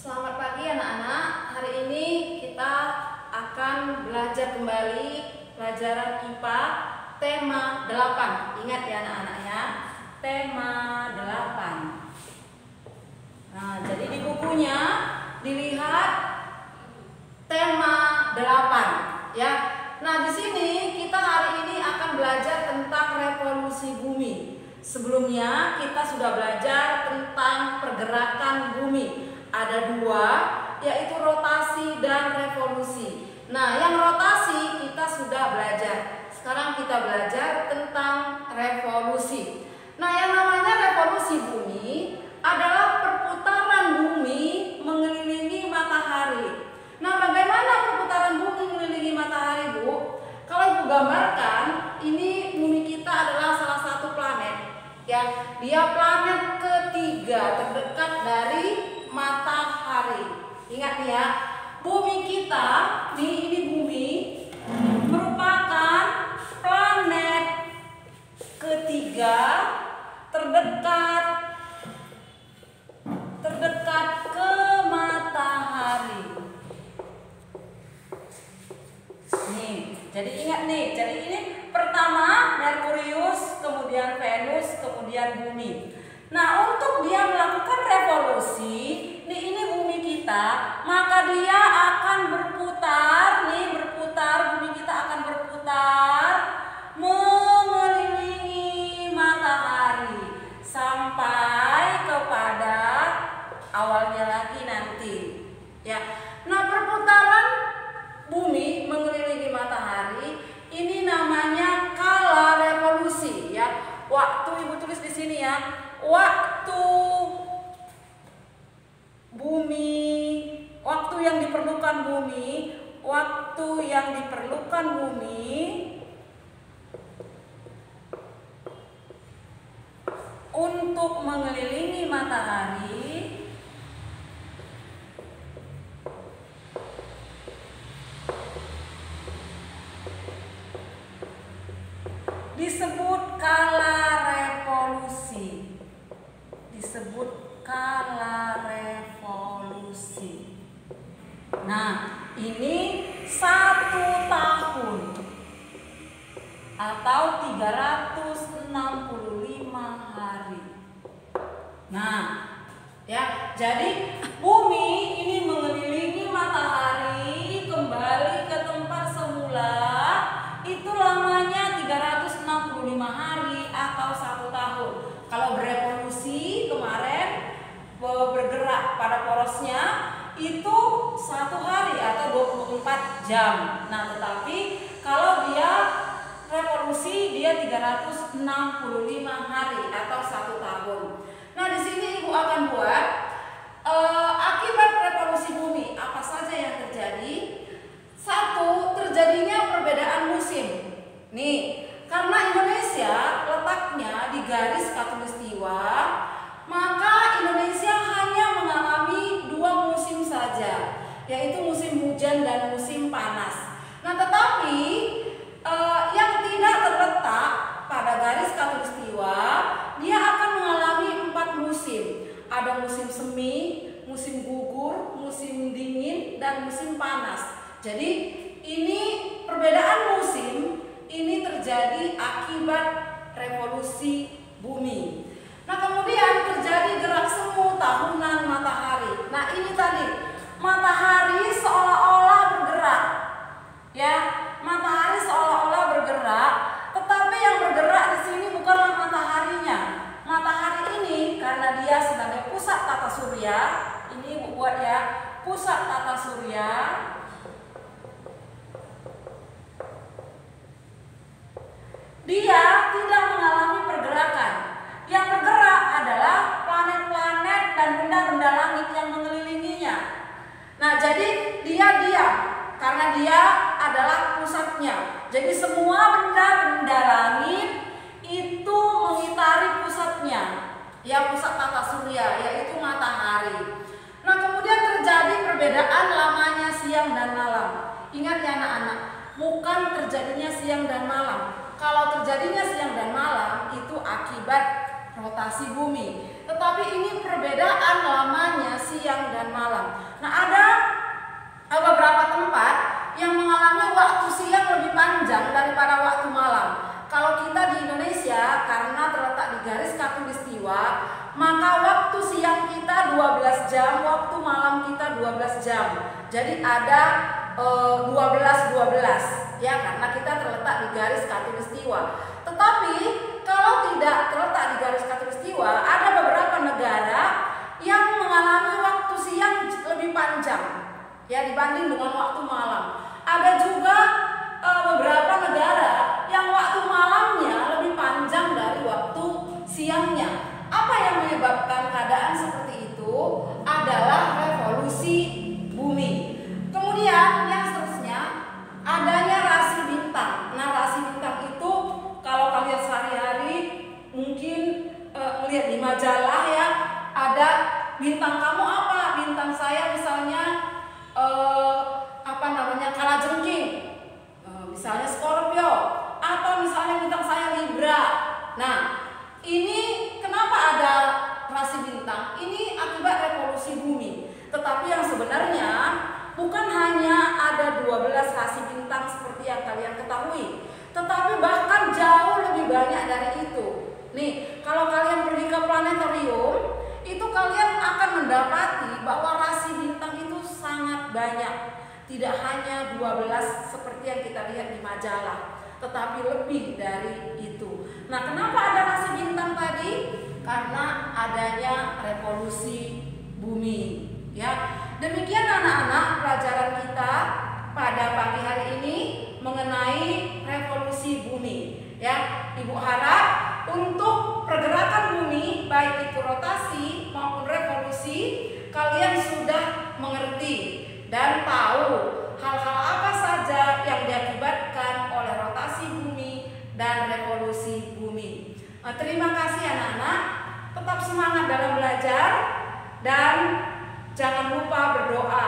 Selamat pagi anak-anak. Hari ini kita akan belajar kembali pelajaran IPA tema 8. Ingat ya anak-anak ya, tema 8. Nah, jadi di bukunya dilihat tema 8 ya. Nah, di sini kita hari ini akan belajar tentang revolusi bumi. Sebelumnya kita sudah belajar tentang pergerakan bumi. Ada dua, yaitu rotasi dan revolusi. Nah, yang rotasi kita sudah belajar. Sekarang kita belajar tentang revolusi. Nah, yang namanya revolusi bumi adalah perputaran bumi mengelilingi matahari. Nah, bagaimana perputaran bumi mengelilingi matahari, Bu? Kalau Ibu gambarkan, ini bumi kita adalah salah satu planet. Ya, dia planet ketiga terdekat dari matahari. Ingat ya, bumi kita ini bumi merupakan planet ketiga terdekat ke matahari. Nih, jadi ingat nih, jadi ini pertama Merkurius, kemudian Venus, kemudian bumi. Nah, untuk dia melakukan revolusi, ini bumi kita, maka dia akan berputar, bumi kita akan berputar mengelilingi matahari sampai kepada awalnya lagi nanti. Ya. Nah, perputaran bumi mengelilingi matahari ini namanya kala revolusi ya. Waktu Ibu tulis di sini ya. Waktu yang diperlukan bumi untuk mengelilingi matahari disebut kala revolusi. Nah, ini 1 tahun atau 365 hari. Nah, ya, jadi bumi ini mengelilingi matahari kembali ke tempat semula. Itu lamanya 365 hari atau 1 tahun. Kalau berevolusi kemarin bergerak pada porosnya itu 1 hari atau 24 jam. Nah, tetapi kalau dia revolusi dia 365 hari atau 1 tahun. Nah, di sini Ibu akan buat akibat revolusi bumi apa saja yang terjadi. 1, terjadinya perbedaan musim. Nih, karena Indonesia letaknya di garis khatulistiwa, maka Indonesia hanya mengalami 2 musim saja, yaitu musim hujan dan musim panas. Nah, tetapi yang tidak terletak pada garis khatulistiwa, dia akan mengalami 4 musim. Ada musim semi, musim gugur, musim dingin, dan musim panas. Jadi ini perbedaan musim ini terjadi akibat revolusi bumi. Nah, kemudian terjadi gerak semu tahunan matahari. Nah, ini tadi matahari seolah-olah bergerak. Ya, matahari seolah-olah bergerak, tetapi yang bergerak di sini bukanlah mataharinya. Matahari ini karena dia sebagai pusat tata surya, ini buat ya, pusat tata surya. Dia tidak mengalami pergerakan. Yang bergerak adalah planet-planet dan benda-benda langit yang mengelilinginya. Nah, jadi dia diam karena dia adalah pusatnya. Jadi semua benda-benda langit itu mengitari pusatnya, ya, pusat tata surya, yaitu matahari. Nah, kemudian terjadi perbedaan lamanya siang dan malam. Ingat ya anak-anak, bukan terjadinya siang dan malam. Kalau terjadinya siang dan malam itu akibat rotasi bumi. Tetapi ini perbedaan lamanya siang dan dengan malam. Nah, ada beberapa tempat yang mengalami waktu siang lebih panjang daripada waktu malam. Kalau kita di Indonesia, karena terletak di garis khatulistiwa, maka waktu siang kita 12 jam, waktu malam kita 12 jam. Jadi ada 12-12 ya, karena kita terletak di garis khatulistiwa. Tetapi kalau tidak terletak di garis khatulistiwa, ada beberapa negara yang mengalami waktu siang lebih panjang ya dibanding dengan waktu malam. Ada juga beberapa negara yang waktu malamnya lebih panjang dari waktu siangnya. Apa yang menyebabkan keadaan seperti itu? Adalah revolusi bumi. Kemudian yang seterusnya, adanya rasi bintang. Nah, rasi bintang itu kalau kalian sehari-hari mungkin melihat di majalah ya, ada bintang kamu apa? Bintang saya misalnya kalajengking, misalnya Scorpio, atau misalnya bintang saya Libra. Nah, ini kenapa ada rasi bintang? Ini akibat revolusi bumi. Tetapi yang sebenarnya bukan hanya ada 12 rasi bintang seperti yang kalian ketahui, tetapi bahkan jauh lebih banyak dari itu. Nih, kalau kalian pergi ke planetarium, itu kalian akan mendapati bahwa rasi bintang itu sangat banyak. Tidak hanya 12 seperti yang kita lihat di majalah, tetapi lebih dari itu. Nah, kenapa ada rasi bintang tadi? Karena adanya revolusi bumi. Ya, demikian anak-anak pelajaran kita pada pagi hari ini mengenai revolusi bumi. Ya, Ibu harap untuk pergerakan bumi, baik itu rotasi maupun revolusi, kalian sudah mengerti dan tahu hal-hal apa saja yang diakibatkan oleh rotasi bumi dan revolusi bumi. Terima kasih anak-anak, tetap semangat dalam belajar dan jangan lupa berdoa.